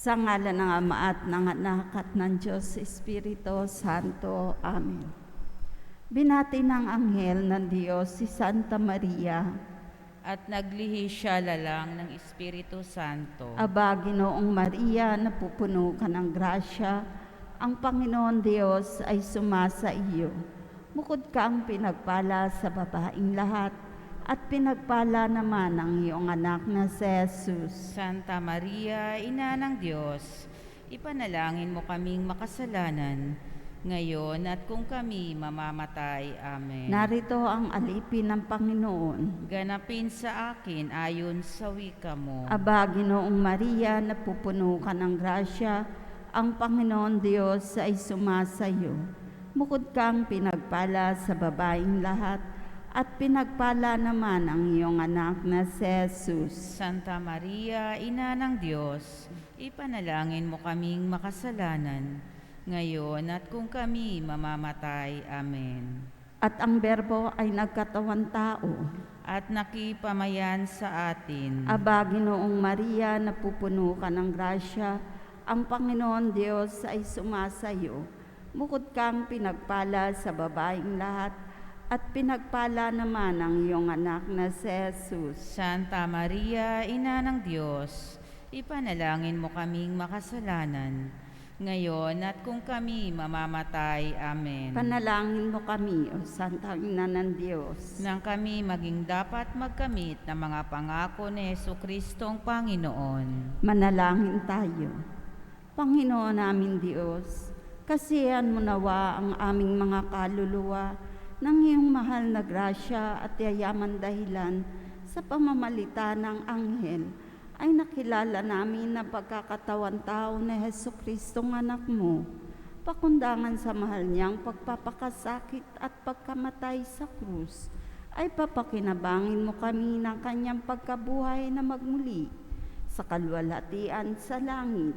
Sa ngalan ng Ama at ng Anak at ng Diyos Espiritu Santo. Amen. Binati ng anghel ng Diyos si Santa Maria. At naglihi siya lalang ng Espiritu Santo. Aba, Ginoong Maria, napupuno ka ng grasya, ang Panginoon Diyos ay sumasa iyo. Bukod kang pinagpala sa babaing lahat, at pinagpala naman ang iyong anak na si Jesus. Santa Maria, Ina ng Diyos, ipanalangin mo kaming makasalanan, ngayon at kung kami mamamatay. Amen. Narito ang alipin ng Panginoon. Ganapin sa akin ayon sa wika mo. Aba, Ginoong Maria, napupuno ka ng grasya, ang Panginoon Diyos ay sumasa iyo. Bukod kang pinagpala sa babaing lahat, at pinagpala naman ang iyong anak na si Jesus. Santa Maria, Ina ng Diyos, ipanalangin mo kaming makasalanan, ngayon at kung kami mamamatay. Amen. At ang Berbo ay nagkatawan tao. At nakipamayan sa atin. Aba, Ginoong Maria, napupuno ka ng grasya, ang Panginoon Diyos ay sumasa iyo. Bukod kang pinagpala sa babaing lahat, at pinagpala naman ang iyong anak na si Jesus. Santa Maria, Ina ng Diyos, ipanalangin mo kaming makasalanan, ngayon at kung kami mamamatay. Amen. Panalangin mo kami, O Santa Ina ng Diyos, nang kami maging dapat magkamit ng mga pangako ni Jesucristong Panginoon. Manalangin tayo. Panginoon namin Diyos, kasihan mo nawa ang aming mga kaluluwa ng iyong mahal na grasya at yayaman dahilan sa pamamalita ng anghel, ay nakilala namin na pagkakatawan tao ni Jesucristong anak mo, pakundangan sa mahal niyang pagpapakasakit at pagkamatay sa krus, ay papakinabangin mo kami ng kanyang pagkabuhay na magmuli sa kaluwalhatian sa langit.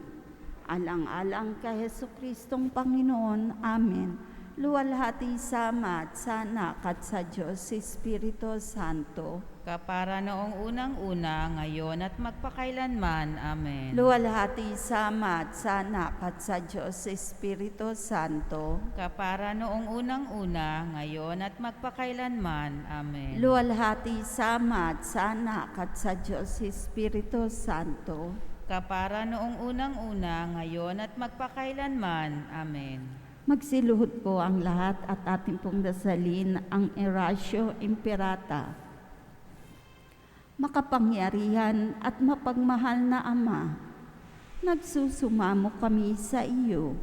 Alang-alang kay Jesucristong Panginoon. Amen. Luwalhati sa Ama at sa Anak at sa Diyos Espiritu Santo. Kapara noong unang-una, ngayon at magpakailanman. Amen. Luwalhati sa Ama at sa Anak at sa Diyos Espiritu Santo. Kapara noong unang-una, ngayon at magpakailanman. Amen. Luwalhati sa Ama at sa Anak at sa Diyos Espiritu Santo. Kapara noong unang-una, ngayon at magpakailanman. Amen. Magsiluhod po ang lahat at ating pong dasalin ang Erasio Imperata. Makapangyarihan at mapagmahal na Ama, nagsusumamo kami sa iyo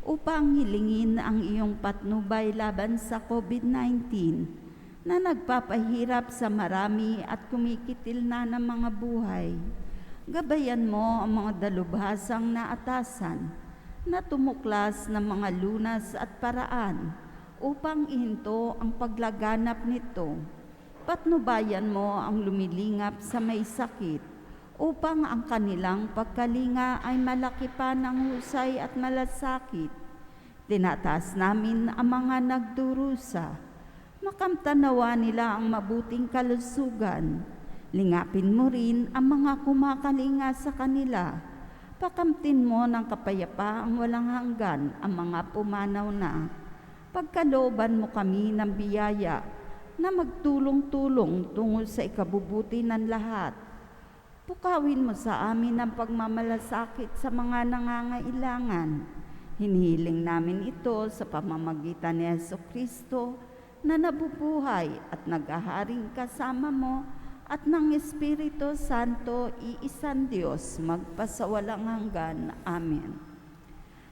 upang hilingin ang iyong patnubay laban sa COVID-19 na nagpapahirap sa marami at kumikitil na ng mga buhay. Gabayan mo ang mga dalubhasang naatasan na tumuklas ng mga lunas at paraan upang ihinto ang paglaganap nito. Patnubayan mo ang lumilingap sa may sakit upang ang kanilang pagkalinga ay malaki pa ng husay at malasakit. Tinataas namin ang mga nagdurusa. Makamtanawa nila ang mabuting kalusugan. Lingapin mo rin ang mga kumakalinga sa kanila. Pakamtin mo ng kapayapaang walang hanggan ang mga pumanaw na. Pagkalooban mo kami ng biyaya na magtulong-tulong tungo sa ikabubuti ng lahat. Pukawin mo sa amin ang pagmamalasakit sa mga nangangailangan. Hinihiling namin ito sa pamamagitan ni Jesucristo na nabubuhay at nag-aharing kasama mo at ng Espiritu Santo, iisang Diyos, magpasawalang hanggan. Amen.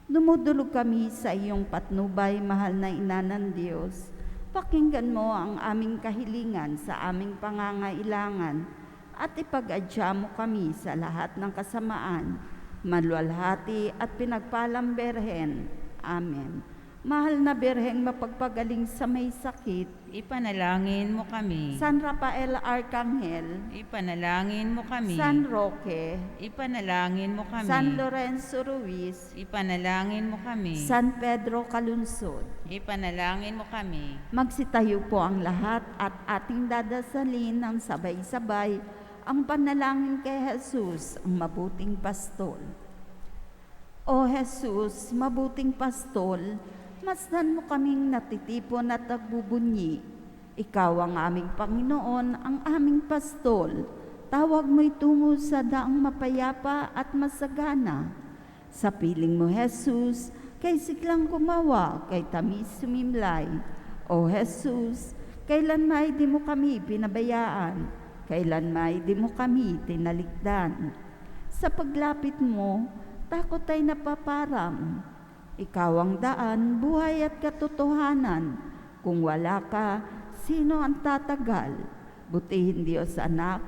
Dumudulog kami sa iyong patnubay, mahal na Ina ng Diyos. Pakinggan mo ang aming kahilingan sa aming pangangailangan at ipag-adya mo kami sa lahat ng kasamaan, maluwalhati at pinagpalang Berhen. Amen. Mahal na Berheng mapagpagaling sa may sakit, ipanalangin mo kami. San Rafael Arcangel, ipanalangin mo kami. San Roque, ipanalangin mo kami. San Lorenzo Ruiz, ipanalangin mo kami. San Pedro Calunsod, ipanalangin mo kami. Magsitayo po ang lahat at ating dadasalin ng sabay-sabay ang panalangin kay Jesus, ang mabuting pastol. O Jesus, mabuting pastol, masdan mo kaming natitipon at nagbubunyi. Ikaw ang aming Panginoon, ang aming pastol. Tawag mo'y tungo sa daang mapayapa at masagana. Sa piling mo, Jesus, kay siglang gumawa, kay tamis sumimlay. O Jesus, kailan may di mo kami pinabayaan, kailan may di mo kami tinalikdan. Sa paglapit mo, takot ay napaparam. Ikaw ang daan, buhay at katotohanan. Kung wala ka, sino ang tatagal? Butihin Diyos anak,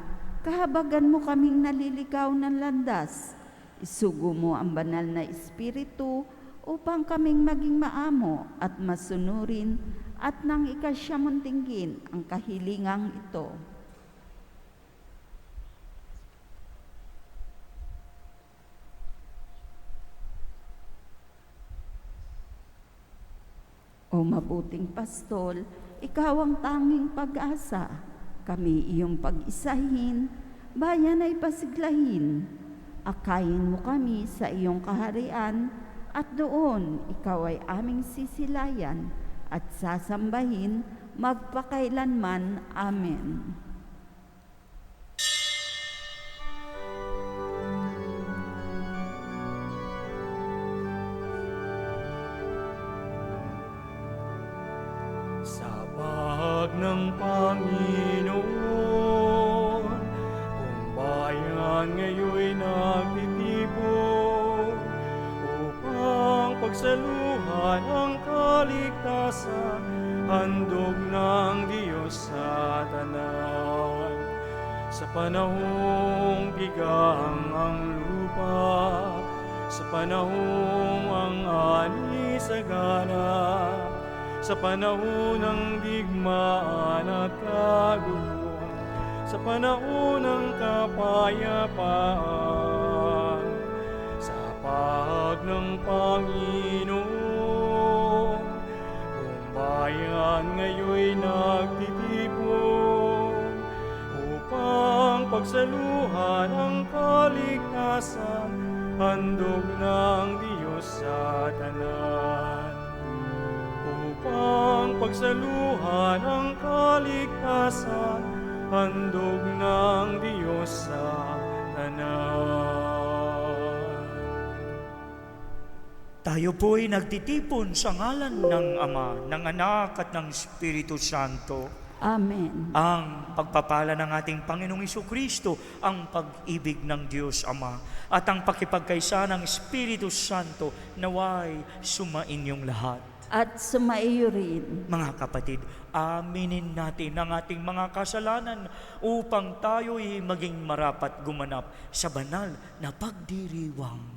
kahabagan mo kaming naliligaw ng landas. Isugo mo ang banal na Espiritu upang kaming maging maamo at masunurin at nang ikasyamong tinggin ang kahilingang ito. O mabuting pastol, ikaw ang tanging pag-asa. Kami iyong pag-isahin, bayan ay pasiglahin. Akayin mo kami sa iyong kaharian, at doon ikaw ay aming sisilayan at sasambahin magpakailanman. Amen. Sa pahag ng Panginoon, kung bayan ngayoy nagtitipon, upang pagsaluhan ang kaligtasan, handog ng Diyos sa tanan. Sa panahong bigang ang lupa, sa panahong ang ani sagana, sa panahon ng digmaan at kaguluhan, sa panahon ng kapayapaan, sa pahag ng Panginoon, kung bayan ngayoy nagtitipon, upang pagsaluhan ang kaligtasan, handog ng Diyos sa tanan. Upang pagsaluhan ang kaligtasan, handog ng Diyos sa tanan. Tayo po'y nagtitipon sa ngalan ng Ama, ng Anak at ng Espiritu Santo. Amen. Ang pagpapala ng ating Panginoong Jesucristo, ang pag-ibig ng Diyos Ama, at ang pakipagkaisa ng Espiritu Santo naway sumainyong lahat. At sumaiyo rin. Mga kapatid, aminin natin ang ating mga kasalanan upang tayo'y maging marapat gumanap sa banal na pagdiriwang.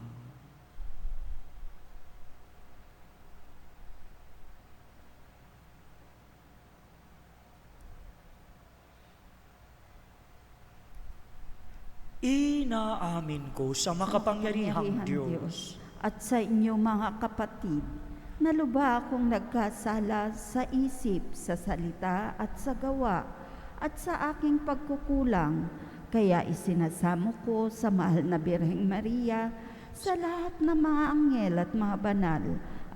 Inaamin ko sa makapangyarihang Diyos at sa inyo mga kapatid, na lubha akong nagkasala sa isip, sa salita at sa gawa, at sa aking pagkukulang. Kaya isinasamo ko sa mahal na Birheng Maria, sa lahat ng mga anghel at mga banal,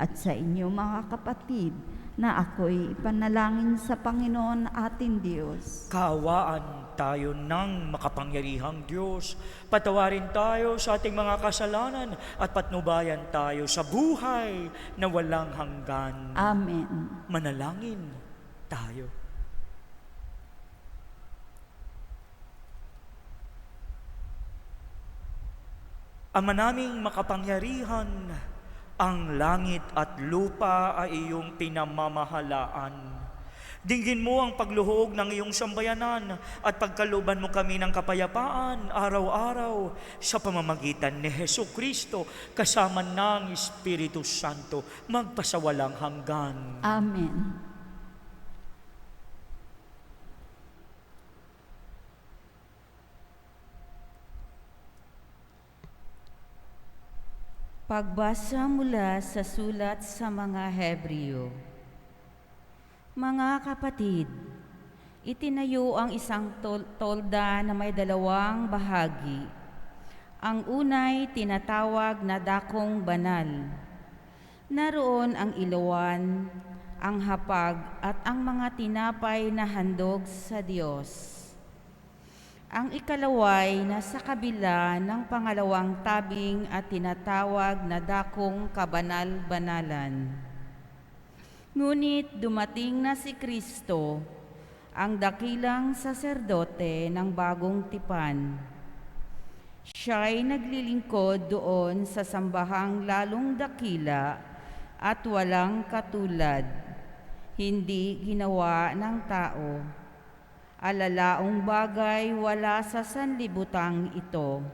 at sa inyo mga kapatid, na ako'y ipanalangin sa Panginoon ating Diyos. Kaawaan tayo ng makapangyarihang Diyos. Patawarin tayo sa ating mga kasalanan at patnubayan tayo sa buhay na walang hanggan. Amen. Manalangin tayo. Ama naming makapangyarihan, ang langit at lupa ay iyong pinamamahalaan. Dinggin mo ang pagluhog ng iyong sambayanan at pagkalooban mo kami ng kapayapaan araw-araw sa pamamagitan ni Jesucristo kasama ng Espiritu Santo magpasawalang hanggan. Amen. Pagbasa mula sa sulat sa mga Hebreo. Mga kapatid, itinayo ang isang tolda na may dalawang bahagi. Ang unay tinatawag na dakong banal. Naroon ang ilawan, ang hapag at ang mga tinapay na handog sa Diyos. Ang ikalaway na sa kabila ng pangalawang tabing at tinatawag na dakong kabanal-banalan. Ngunit dumating na si Kristo, ang dakilang saserdote ng bagong tipan. Siya'y naglilingkod doon sa sambahang lalong dakila at walang katulad, hindi ginawa ng tao. Alalaong bagay wala sa sanlibutang ito.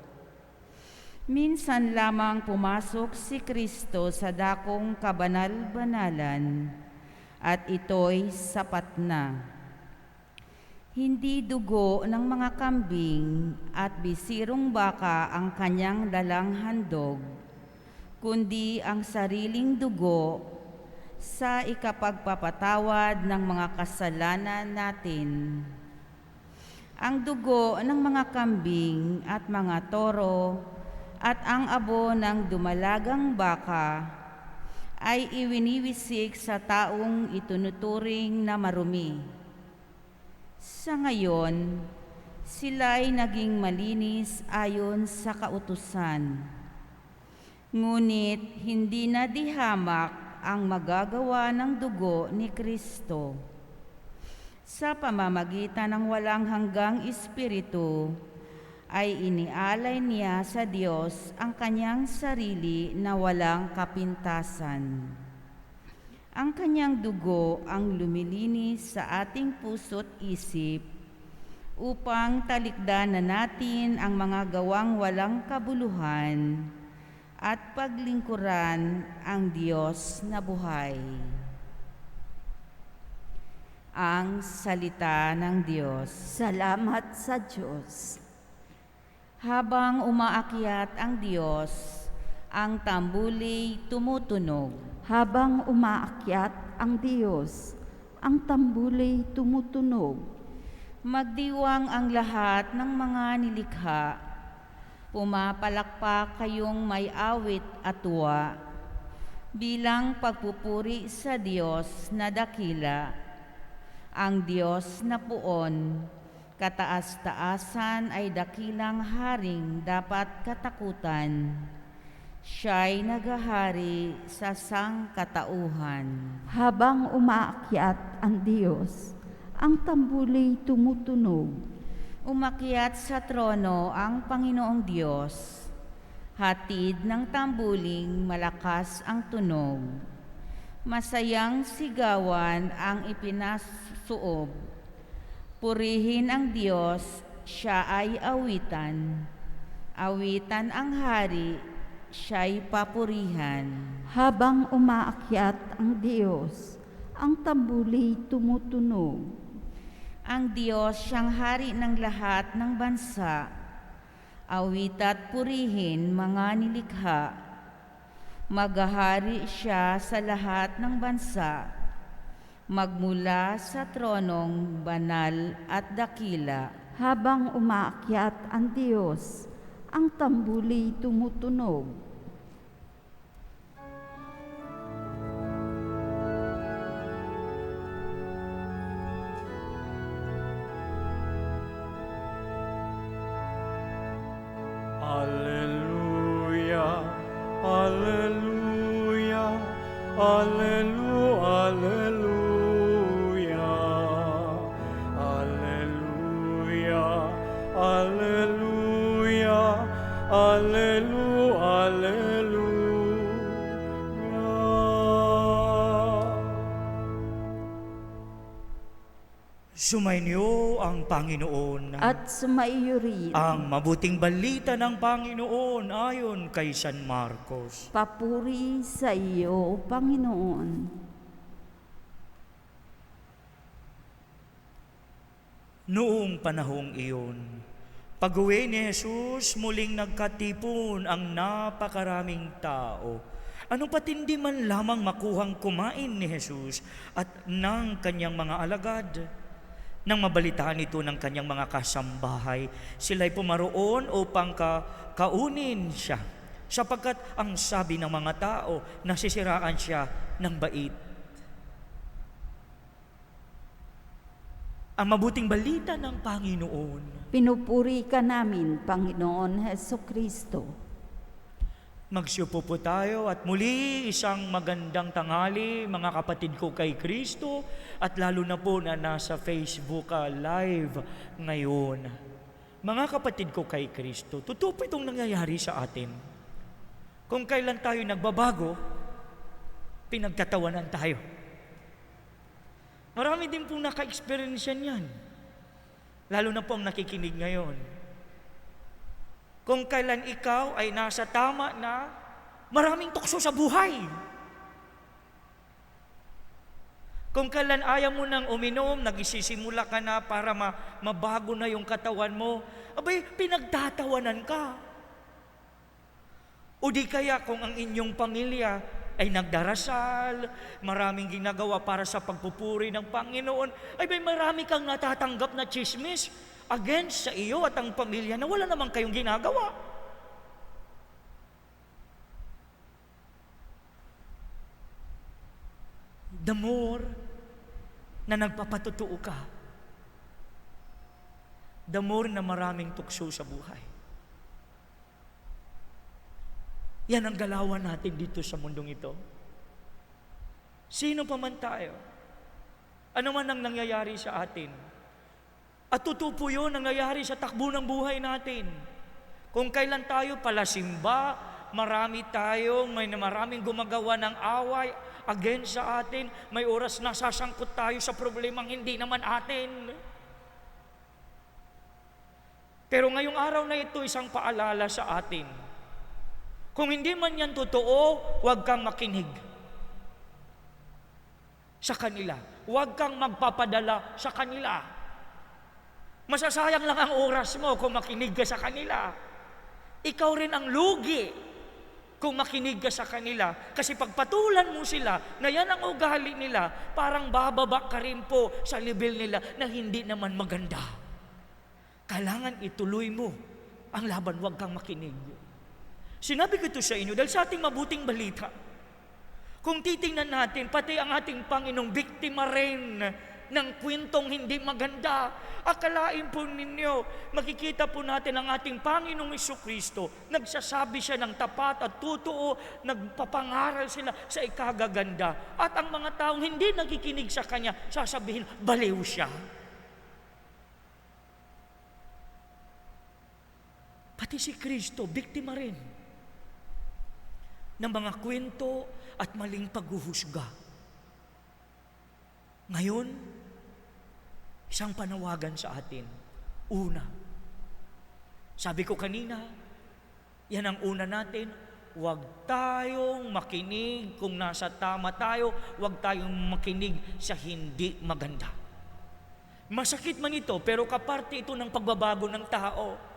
Minsan lamang pumasok si Kristo sa dakong kabanal-banalan at ito'y sapat na. Hindi dugo ng mga kambing at bisirong baka ang kanyang dalang handog, kundi ang sariling dugo sa ikapagpapatawad ng mga kasalanan natin. Ang dugo ng mga kambing at mga toro at ang abo ng dumalagang baka ay iwiniwisik sa taong itunuturing na marumi. Sa ngayon, sila'y naging malinis ayon sa kautusan. Ngunit hindi na dihamak ang magagawa ng dugo ni Kristo. Sa pamamagitan ng walang hanggang Espiritu, ay inialay niya sa Diyos ang kanyang sarili na walang kapintasan. Ang kanyang dugo ang lumilinis sa ating puso't isip upang talikdan na natin ang mga gawang walang kabuluhan at paglingkuran ang Diyos na buhay. Ang salita ng Diyos. Salamat sa Diyos. Habang umaakyat ang Diyos, ang tambuli tumutunog. Habang umaakyat ang Diyos, ang tambuli tumutunog. Magdiwang ang lahat ng mga nilikha. Pumapalakpak kayong may awit at tuwa bilang pagpupuri sa Diyos na dakila. Ang Diyos na puon, kataas-taasan ay dakilang haring dapat katakutan. Siya'y naghahari sa sangkatauhan. Habang umaakyat ang Diyos, ang tambuli tumutunog. Umakyat sa trono ang Panginoong Diyos. Hatid ng tambuling malakas ang tunog. Masayang sigawan ang ipinasuob. Purihin ang Diyos, siya ay awitan. Awitan ang hari, siya'y papurihan. Habang umaakyat ang Diyos, ang tambuli tumutunog. Ang Diyos siyang hari ng lahat ng bansa. Awit at purihin mga nilikha. Maghahari siya sa lahat ng bansa, magmula sa tronong banal at dakila. Habang umaakyat ang Diyos, ang tambuli tumutunog. Alleluia, alleluia, alleluia, alleluia, alleluia, alleluia, alleluia, alleluia. Sumainyo ang Panginoon. At sumaiyo rin. Ang mabuting balita ng Panginoon ayon kay San Marcos. Papuri sa iyo, Panginoon. Noong panahong iyon, pag-uwi ni Jesus, muling nagkatipon ang napakaraming tao. Anong patindi man lamang makuhang kumain ni Jesus at ng kanyang mga alagad. Nang mabalitaan ito ng kanyang mga kasambahay, sila'y pumaroon upang kaunin siya, sapagkat ang sabi ng mga tao, nasisiraan siya ng bait. Ang mabuting balita ng Panginoon. Pinupuri ka namin, Panginoon Heso Kristo. Magsiupo po tayo at muli isang magandang tanghali mga kapatid ko kay Kristo at lalo na po na nasa Facebook live ngayon. Mga kapatid ko kay Kristo, totoo po itong nangyayari sa atin. Kung kailan tayo nagbabago, pinagtatawanan tayo. Marami din pong naka-experience yan. Lalo na po ang nakikinig ngayon. Kung kailan ikaw ay nasa tama na, maraming tukso sa buhay. Kung kailan ayaw mo nang uminom, nagsisimula ka na para mabago na yung katawan mo, abay, pinagtatawanan ka. O di kaya kung ang inyong pamilya ay nagdarasal, maraming ginagawa para sa pagpupuri ng Panginoon, ay may marami kang natatanggap na chismis against sa iyo at ang pamilya na wala naman kayong ginagawa. The more na nagpapatotoo ka, the more na maraming tukso sa buhay. Yan ang galawan natin dito sa mundong ito. Sino pa man tayo, ano man ang nangyayari sa atin, at totoo po yun, nangyayari sa takbo ng buhay natin. Kung kailan tayo palasimba, maraming gumagawa ng away against sa atin, may oras na sasangkot tayo sa problemang hindi naman atin. Pero ngayong araw na ito, isang paalala sa atin. Kung hindi man yan totoo, huwag kang makinig sa kanila. Huwag kang magpapadala sa kanila. Masasayang lang ang oras mo kung makinig ka sa kanila. Ikaw rin ang lugi kung makinig ka sa kanila. Kasi pagpatulan mo sila na yan ang ugali nila, parang bababa ka rin po sa level nila na hindi naman maganda. Kailangan ituloy mo ang laban, huwag kang makinig. Sinabi ko ito sa inyo dahil sa ating mabuting balita. Kung titingnan natin, pati ang ating Panginoong biktima rin ng kwentong hindi maganda. Akalain po ninyo, makikita po natin ang ating Panginoong Jesucristo, nagsasabi siya ng tapat at totoo, nagpapangaral sila sa ikagaganda. At ang mga taong hindi nakikinig sa Kanya, sasabihin, baliw siya. Pati si Kristo, biktima rin ng mga kwento at maling paghuhusga. Ngayon, isang panawagan sa atin. Una, sabi ko kanina, yan ang una natin, huwag tayong makinig kung nasa tama tayo, huwag tayong makinig sa hindi maganda. Masakit man ito, pero kaparte ito ng pagbabago ng tao.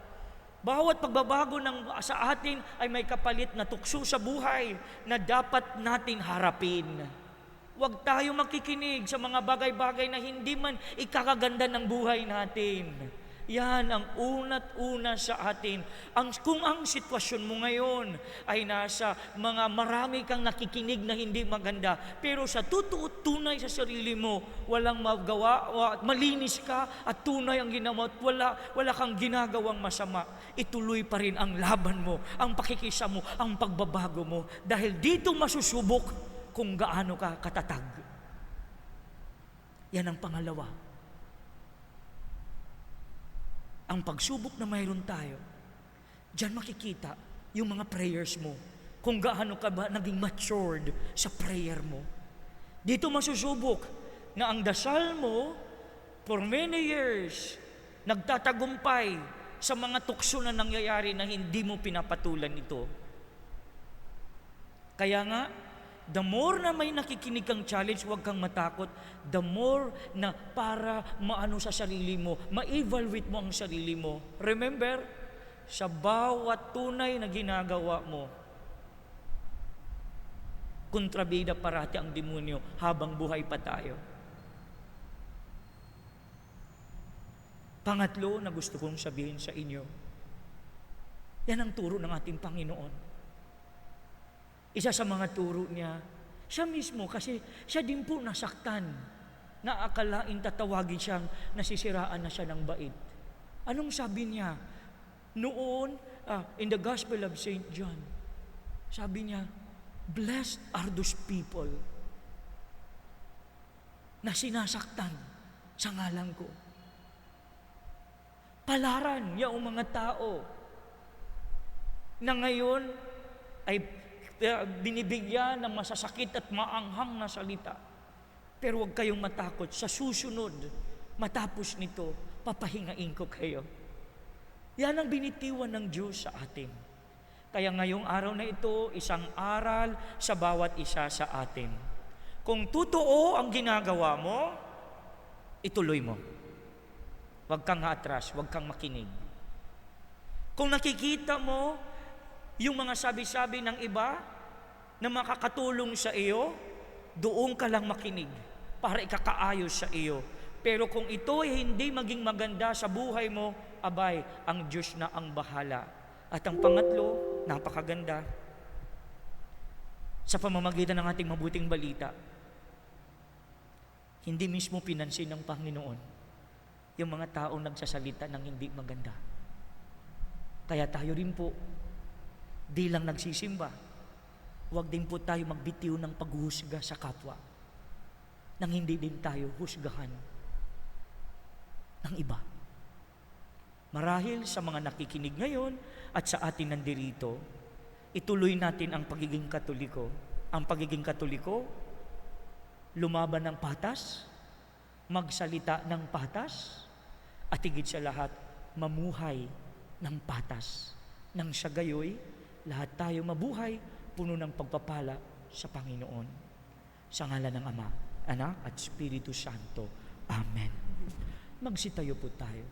Bawat pagbabago sa atin ay may kapalit na tukso sa buhay na dapat nating harapin. Huwag tayo makikinig sa mga bagay-bagay na hindi man ikakaganda ng buhay natin. Yan ang una't una sa atin. Kung ang sitwasyon mo ngayon ay nasa mga marami kang nakikinig na hindi maganda, pero sa totoo tunay sa sarili mo, walang magawa, malinis ka at tunay ang ginawa at wala kang ginagawang masama, ituloy pa rin ang laban mo, ang pakikisa mo, ang pagbabago mo. Dahil dito masusubok kung gaano ka katatag. Yan ang pangalawa. Ang pagsubok na mayroon tayo, diyan makikita yung mga prayers mo, kung gaano ka ba naging matured sa prayer mo. Dito masusubok na ang dasal mo for many years nagtatagumpay sa mga tukso na nangyayari na hindi mo pinapatulan ito. Kaya nga, the more na may nakikinig kang challenge, huwag kang matakot. The more na para maano sa sarili mo, ma-evaluate mo ang sarili mo. Remember, sa bawat tunay na ginagawa mo, kontrabida parati ang demonyo habang buhay pa tayo. Pangatlo na gusto kong sabihin sa inyo, yan ang turo ng ating Panginoon. Isa sa mga turo niya, siya mismo, kasi siya din po nasaktan, na akalain tatawagin siyang nasisiraan na siya ng bait. Anong sabi niya? Noon, in the Gospel of St. John, sabi niya, blessed are those people na sinasaktan sa ngalan ko. Palaran yung mga tao na ngayon ay binibigyan ng masasakit at maanghang na salita. Pero huwag kayong matakot. Sa susunod, matapos nito, papahingain ko kayo. Yan ang binitiwan ng Diyos sa atin. Kaya ngayong araw na ito, isang aral sa bawat isa sa atin. Kung totoo ang ginagawa mo, ituloy mo. Huwag kang atras, huwag kang makinig. Kung nakikita mo yung mga sabi-sabi ng iba na makakatulong sa iyo, doon ka lang makinig para ikakaayos sa iyo. Pero kung ito ay hindi maging maganda sa buhay mo, abay, ang Diyos na ang bahala. At ang pangatlo, napakaganda, sa pamamagitan ng ating mabuting balita, hindi mismo pinansin ng Panginoon yung mga taong nagsasalita ng hindi maganda. Kaya tayo rin po, di lang nagsisimba, huwag din po tayo magbitiw ng paghuhusga sa kapwa, nang hindi din tayo husgahan ng iba. Marahil sa mga nakikinig ngayon at sa atin nandirito, ituloy natin ang pagiging Katoliko. Ang pagiging Katoliko, lumaban ng patas, magsalita ng patas, at higit sa lahat, mamuhay ng patas. Nang sa gayoy, lahat tayo mabuhay, puno ng pagpapala sa Panginoon. Sa ngalan ng Ama, Anak at Espiritu Santo. Amen. Magsitayo po tayo.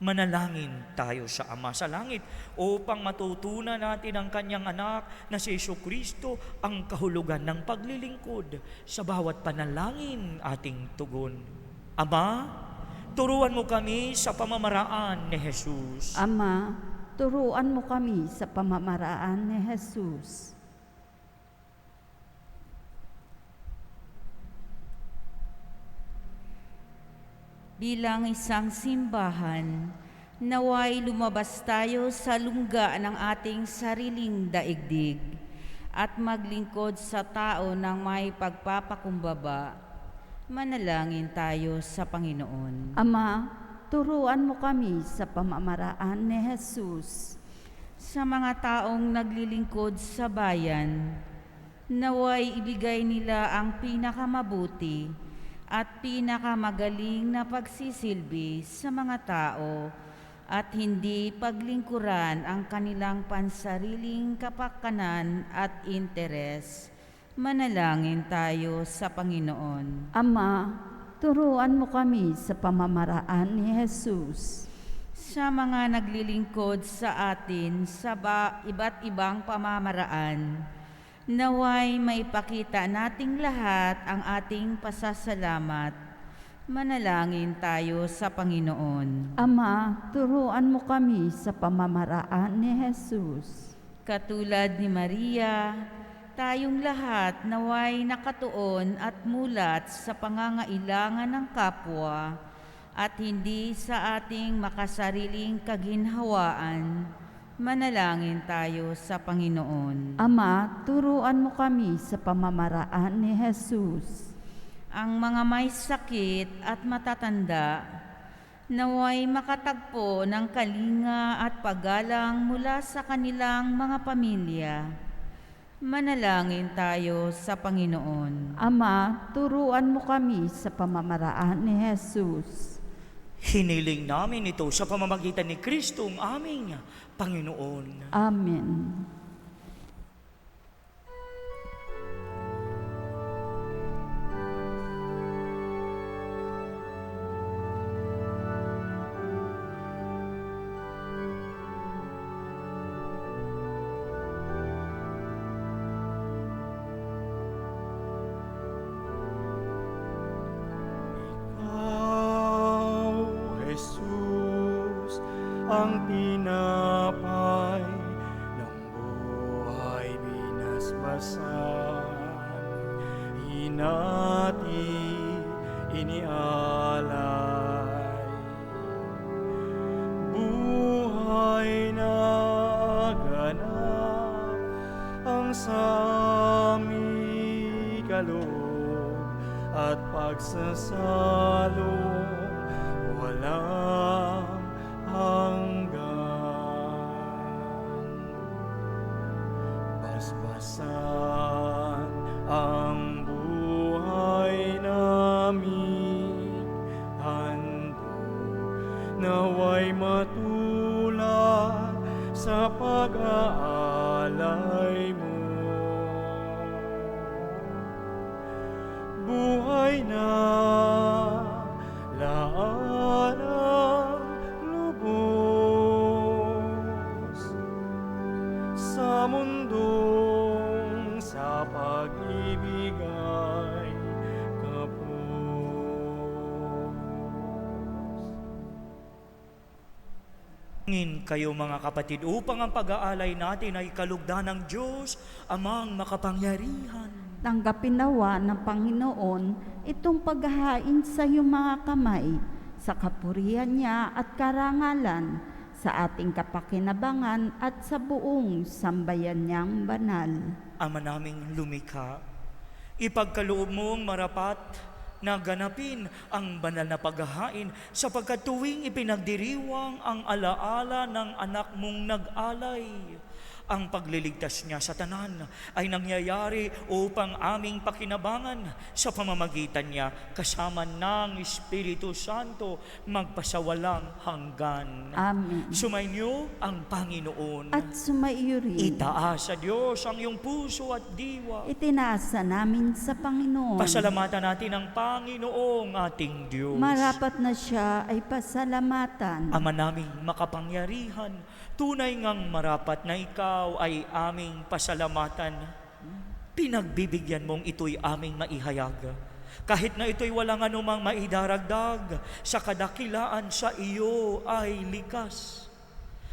Manalangin tayo sa Ama sa langit upang matutunan natin ang Kanyang anak na si Jesucristo ang kahulugan ng paglilingkod sa bawat panalangin ating tugon. Ama, turuan mo kami sa pamamaraan ni Jesus. Ama, turuan mo kami sa pamamaraan ni Jesus. Bilang isang simbahan, naway lumabas tayo sa lungga ng ating sariling daigdig at maglingkod sa tao ng may pagpapakumbaba. Manalangin tayo sa Panginoon. Ama, turuan mo kami sa pamamaraan ni Jesus. Sa mga taong naglilingkod sa bayan, naway ibigay nila ang pinakamabuti at pinakamagaling na pagsisilbi sa mga tao at hindi paglingkuran ang kanilang pansariling kapakanan at interes. Manalangin tayo sa Panginoon. Ama, turuan mo kami sa pamamaraan ni Jesus. Sa mga naglilingkod sa atin sa iba't ibang pamamaraan, naway maipakita nating lahat ang ating pasasalamat. Manalangin tayo sa Panginoon. Ama, turuan mo kami sa pamamaraan ni Jesus. Katulad ni Maria, tayong lahat naway nakatuon at mulat sa pangangailangan ng kapwa at hindi sa ating makasariling kaginhawaan. Manalangin tayo sa Panginoon. Ama, turuan mo kami sa pamamaraan ni Jesus. Ang mga may sakit at matatanda, naway makatagpo ng kalinga at paggalang mula sa kanilang mga pamilya. Manalangin tayo sa Panginoon. Ama, turuan mo kami sa pamamaraan ni Jesus. Hiniling namin ito sa pamamagitan ni Kristo ang aming Panginoon. Amen. ang tinapay ng buhay binasbasan. Hinati, inialay, buhay na ganap ang sami kaloob at pagsasalo walang hanggan. Basbasan ang buhay namin, handog naway matulad sa pag-aalay mo. Buhay na laan ang lubos sa mundong sa pag-ibig ay kapos. Ngin kayo mga kapatid upang ang pag-aalay natin ay kalugdan ng Diyos, Amang makapangyarihan. Tanggapin nawa ng Panginoon itong paghahain sa iyong mga kamay, sa kapurihan niya at karangalan, sa ating kapakinabangan at sa buong sambayan niyang banal. Ama naming lumikha, ipagkaloob mong marapat na ganapin ang banal na paghahain sapagkat tuwing ipinagdiriwang ang alaala ng anak mong nag-alay, ang pagliligtas niya sa tanan ay nangyayari upang aming pakinabangan sa pamamagitan niya kasama ng Espiritu Santo magpasawalang hanggan. Amen. Sumainyo ang Panginoon. At sumaiyo rin. Itaas sa Diyos ang iyong puso at diwa. Itinaasa namin sa Panginoon. Pasalamatan natin ang Panginoong ating Diyos. Marapat na siya ay pasalamatan. Ama naming makapangyarihan, tunay ngang marapat na ikaw ay aming pasalamatan. Pinagbibigyan mong ito'y aming maihayag. Kahit na ito'y walang anumang maidaragdag, sa kadakilaan sa iyo ay likas.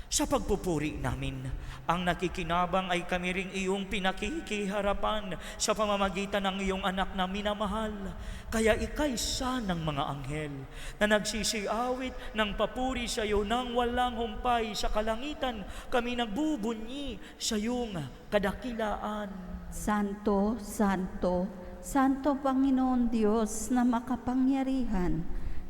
Sa pagpupuri namin, ang nakikinabang ay kami ring iyong pinakikiharapan sa pamamagitan ng iyong anak na minamahal. Kaya ika'y ng mga anghel na nagsisiawit ng papuri sa iyo nang walang humpay sa kalangitan. Kami nagbubunyi sa iyong kadakilaan. Santo, Santo, Santo Panginoon Diyos na makapangyarihan,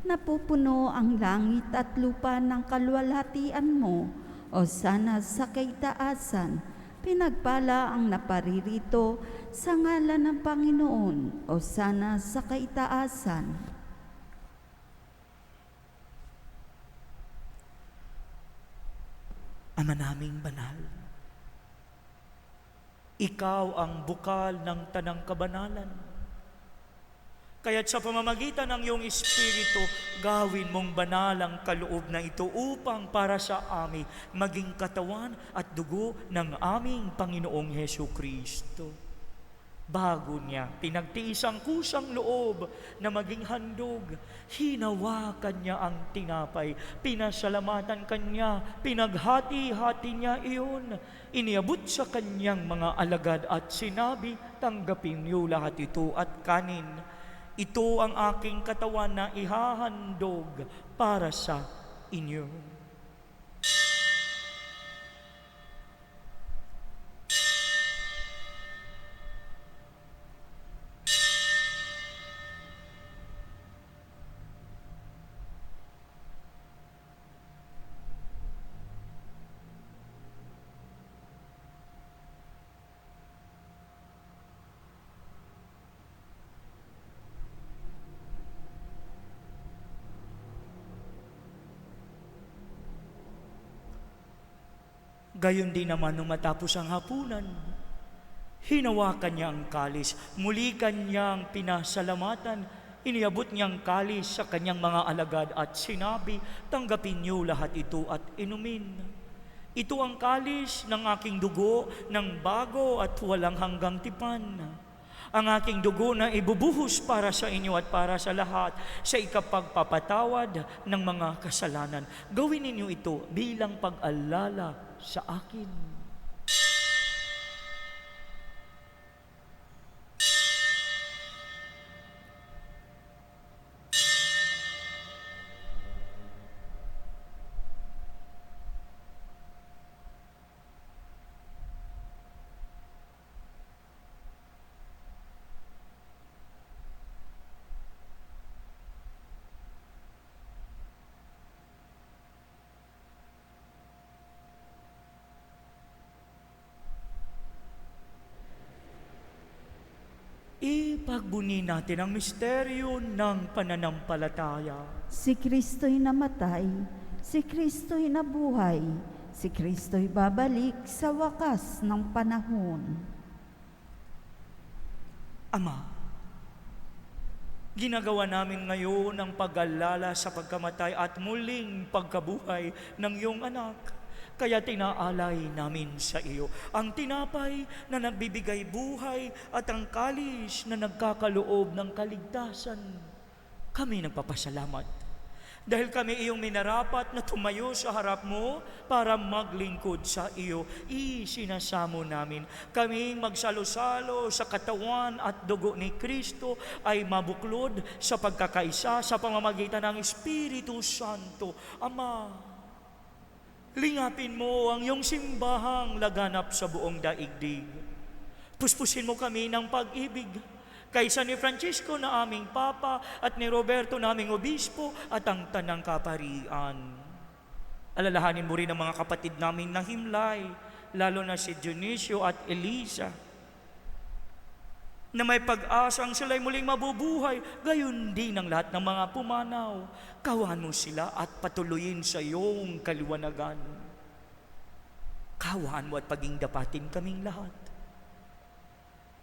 napupuno ang langit at lupa ng kaluwalhatian mo. O sana sa kaitaasan, pinagpala ang naparirito sa ngalan ng Panginoon. O sana sa kaitaasan. Ama naming banal, ikaw ang bukal ng tanang kabanalan. Kaya't sa pamamagitan ng iyong Espiritu, gawin mong banal ang kaloob na ito upang para sa amin maging katawan at dugo ng aming Panginoong Hesu Kristo. Bago niya pinagtiis ang kusang loob na maging handog, hinawakan niya ang tinapay, pinasalamatan kanya, pinaghati-hati niya iyon, iniabot sa kanyang mga alagad at sinabi, tanggapin niyo lahat ito at kanin. Ito ang aking katawan na ihahandog para sa inyo. Gayon din naman nung matapos ang hapunan, hinawakan niya ang kalis, muli kanyang pinasalamatan, iniabot niyang kalis sa kanyang mga alagad at sinabi, tanggapin niyo lahat ito at inumin. Ito ang kalis ng aking dugo ng bago at walang hanggang tipan. Ang aking dugo na ibubuhos para sa inyo at para sa lahat sa ikapagpapatawad ng mga kasalanan. Gawin ninyo ito bilang pag-alala sa akin. Ipagbuni natin ang misteryo ng pananampalataya. Si Kristo'y namatay, si Kristo'y nabuhay, si Kristo'y babalik sa wakas ng panahon. Ama, ginagawa namin ngayon ang pag-alala sa pagkamatay at muling pagkabuhay ng iyong anak. Kaya tinaalay namin sa iyo ang tinapay na nagbibigay buhay at ang kalis na nagkakaloob ng kaligtasan. Kami nagpapasalamat dahil kami iyong minarapat na tumayo sa harap mo para maglingkod sa iyo. Isinasamo namin kaming magsalo-salo sa katawan at dugo ni Kristo ay mabuklod sa pagkakaisa sa pamamagitan ng Espiritu Santo. Ama, lingapin mo ang iyong simbahang laganap sa buong daigdig. Puspusin mo kami ng pag-ibig kaysa ni Francisco na aming Papa at ni Roberto na aming Obispo at ang Tanang Kaparian. Alalahanin mo rin ang mga kapatid namin na himlay, lalo na si Dionisio at Elisa, na may pag-asang sila'y muling mabubuhay, gayon din ang lahat ng mga pumanaw. Kawan mo sila at patuloyin sa iyong kaliwanagan. Kawan mo at paging dapatin kaming lahat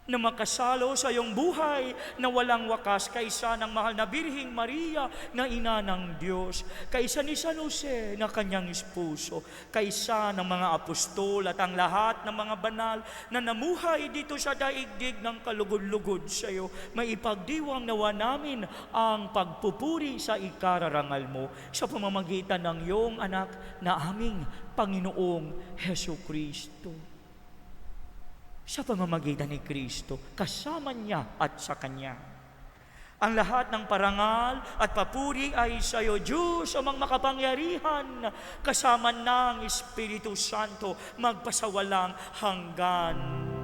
na makasalo sa iyong buhay na walang wakas kaysa ng mahal na Birheng Maria na ina ng Diyos, kaysa ni San Jose na kanyang esposo, kaysa ng mga apostol at ang lahat ng mga banal na namuhay dito sa daigdig ng kalugod-lugod sa iyo. Maipagdiwang nawa namin ang pagpupuri sa ikararangal mo sa pamamagitan ng iyong anak na aming Panginoong Hesu Kristo. Sa pamamagitan ni Kristo, kasama niya at sa Kanya. Ang lahat ng parangal at papuri ay sa iyo, Diyos, amang makapangyarihan, kasama ng Espiritu Santo, magpasawalang hanggan.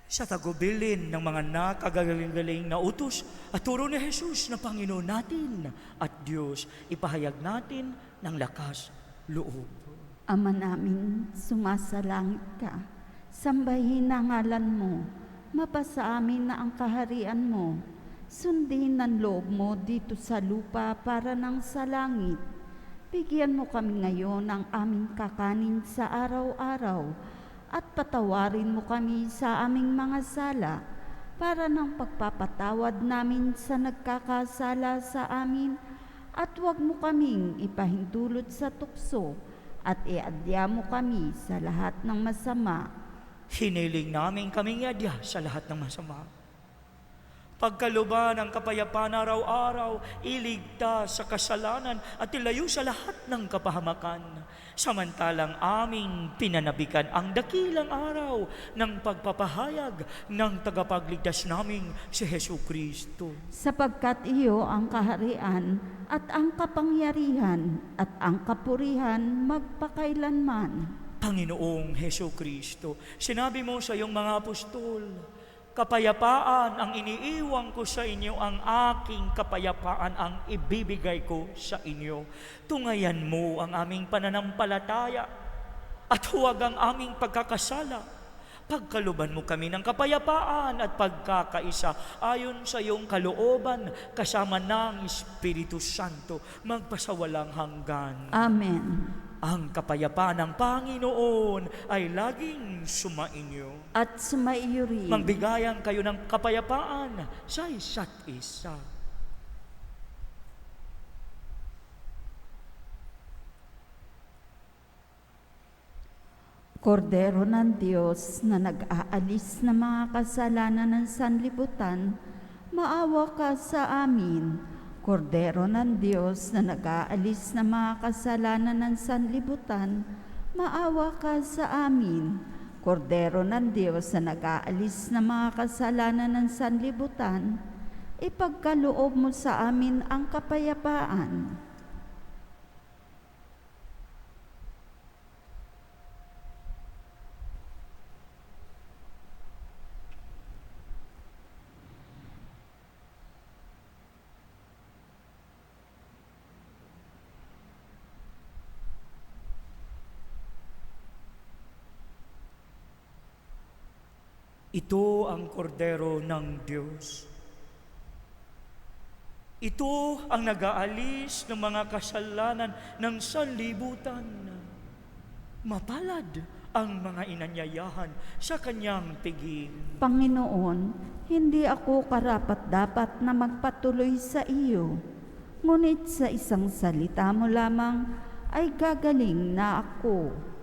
Sa tagubilin ng mga nakagagaling-galing na utos at turo ni Jesus na Panginoon natin at Diyos, ipahayag natin ng lakas loob. Ama namin, sumasalangit ka. Sambahin ang ngalan mo. Mapasa amin na ang kaharian mo. Sundin ang loob mo dito sa lupa para nang sa langit. Bigyan mo kami ngayon ng aming kakanin sa araw-araw at patawarin mo kami sa aming mga sala para ng pagpapatawad namin sa nagkakasala sa amin at huwag mo kaming ipahintulot sa tukso at iadya mo kami sa lahat ng masama. Hiniling namin kaming iadya sa lahat ng masama. Pagkaluban ng kapayapaan araw-araw, iligtas sa kasalanan at ilayo sa lahat ng kapahamakan. Samantalang aming pinanabikan ang dakilang araw ng pagpapahayag ng tagapagligtas naming si Hesu Kristo. Sapagkat iyo ang kaharian at ang kapangyarihan at ang kapurihan magpakailanman. Panginoong Hesu Kristo, sinabi mo sa iyong mga apostol, kapayapaan ang iniiwan ko sa inyo, ang aking kapayapaan ang ibibigay ko sa inyo. Tungayan mo ang aming pananampalataya at huwag ang aming pagkakasala. Pagkaluban mo kami ng kapayapaan at pagkakaisa ayon sa iyong kalooban kasama ng Espiritu Santo magpasawalang hanggan. Amen. Ang kapayapaan ng Panginoon ay laging sumainyo. At sumaiyo rin. Mangbigayan kayo ng kapayapaan sa isa't isa. Kordero ng Diyos na nag-aalis ng mga kasalanan ng sanlibutan, maawa ka sa amin. Kordero ng Diyos na nag-aalis ng mga kasalanan ng sanlibutan, maawa ka sa amin. Kordero ng Diyos na nag-aalis ng mga kasalanan ng sanlibutan, ipagkaloob mo sa amin ang kapayapaan. Ito ang kordero ng Diyos. Ito ang nag-aalis ng mga kasalanan ng sanlibutan. Mapalad ang mga inanyayahan sa kanyang piging. Panginoon, hindi ako karapat-dapat na magpatuloy sa iyo, ngunit sa isang salita mo lamang ay gagaling na ako.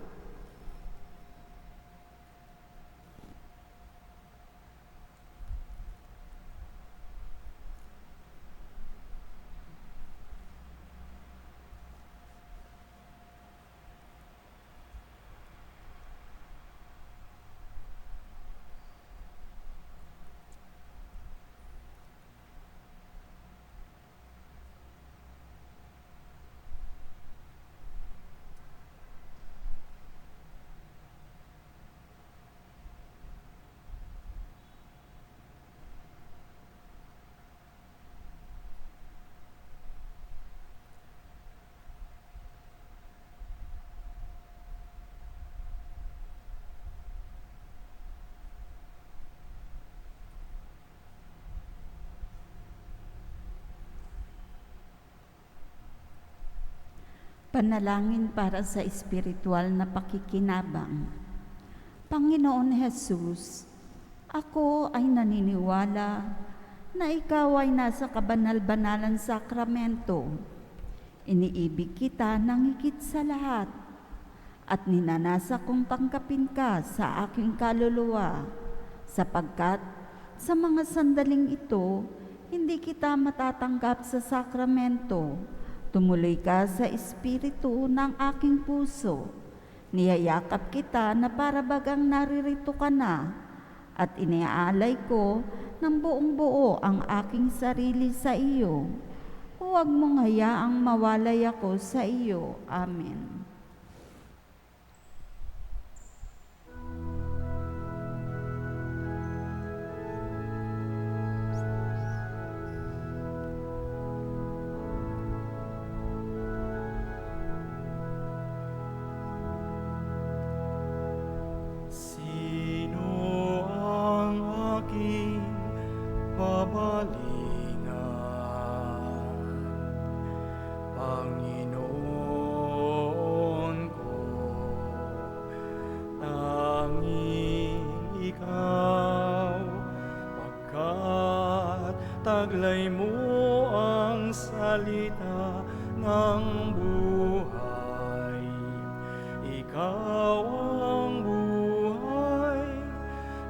Panalangin para sa espiritual na pakikinabang. Panginoon Jesus, ako ay naniniwala na ikaw ay nasa kabanal-banalan sakramento. Iniibig kita ng higit sa lahat at ninanasa kong tanggapin ka sa aking kaluluwa sapagkat sa mga sandaling ito, hindi kita matatanggap sa sakramento. Tumuloy ka sa espiritu ng aking puso. Niyayakap kita na para bagang naririto ka na at iniaalay ko ng buong buo ang aking sarili sa iyo. Huwag mong hayaang mawalay ako sa iyo. Amen. Panginoon ko, tanging ikaw, pagkat taglay mo ang salita ng buhay. Ikaw ang buhay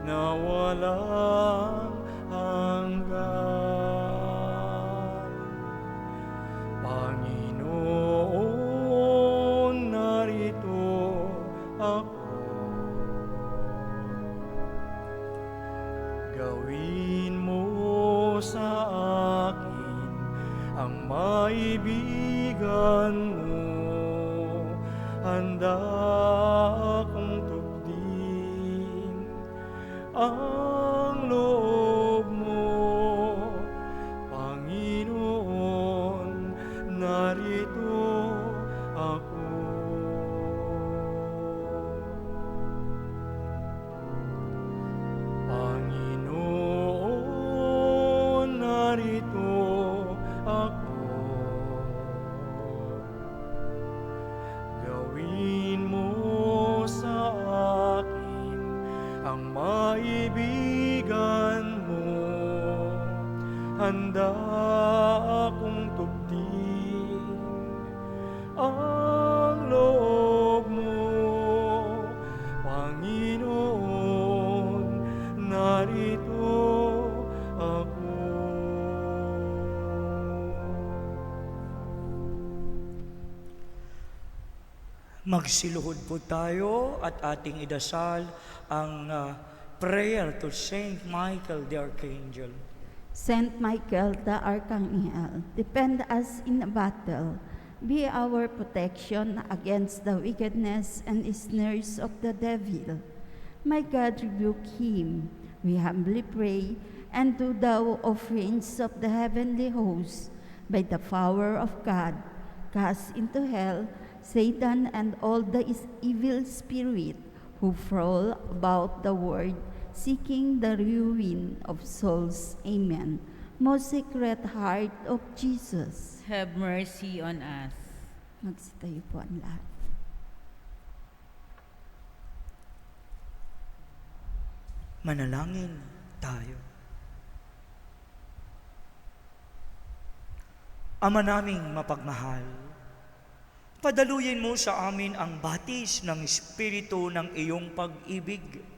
na walang hanggan. Panginoon, narito ako. Gawin mo sa akin ang maibigan mo. Handa akong tupdin ang loob mo. Panginoon, narito ako. handa akong tupdin ang loob mo, Panginoon, narito ako. Magsiluhod po tayo at ating idasal ang prayer to Saint Michael the Archangel. Saint Michael the Archangel, defend us in a battle. Be our protection against the wickedness and snares of the devil. My God, rebuke him, we humbly pray, and do thou, O Prince of the heavenly hosts, by the power of God, cast into hell Satan and all the evil spirit who prowl about the world, seeking the ruin of souls. Amen. Most Sacred Heart of Jesus, Have mercy on us. magsitayo po ang lahat. Manalangin tayo. Ama naming mapagmahal, padaluyin mo sa amin ang batis ng Espiritu ng iyong pag-ibig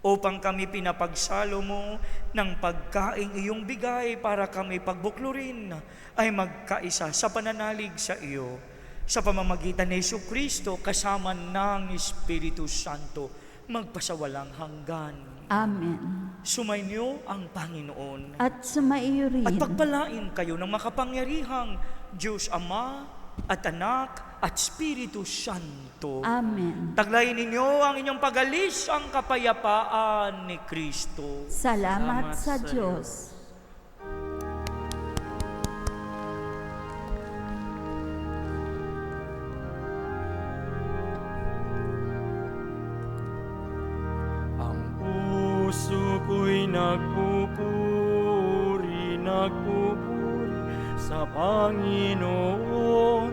upang kami pinapagsalo mo ng pagkaing iyong bigay para kami pagbuklurin ay magkaisa sa pananalig sa iyo sa pamamagitan ni Jesucristo kasama ng Espiritu Santo magpasawalang hanggan. Amen. Sumainyo ang Panginoon At sumaiyo rin at pagpalain kayo ng makapangyarihang Diyos Ama at Anak at Espiritu Santo. Amen. Taglayin ninyo ang inyong pag-alis ang kapayapaan ni Kristo. Salamat sa sa Diyos. Ang puso ko'y nagpupuri sa Panginoon.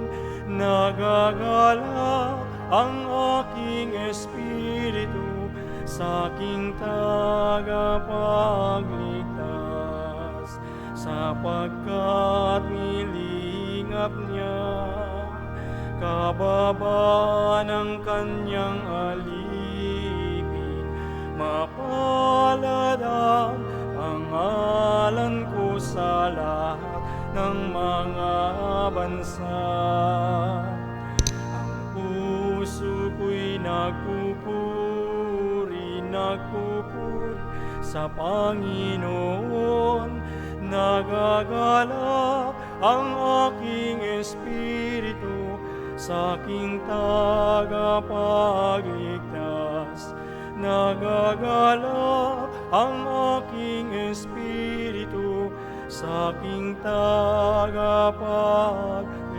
Nagagalak ang aking espiritu sa aking tagapagligtas, sapagkat nilingap niya kababa ng kanyang alipin. Mapalad ang pangalan ko sa lahat ng mga bansa. Ang puso ko'y nagpupuri sa Panginoon. Nagagalak ang aking espiritu sa aking tagapagligtas. Nagagalak ang aking espiritu sa aking tagapagligtas.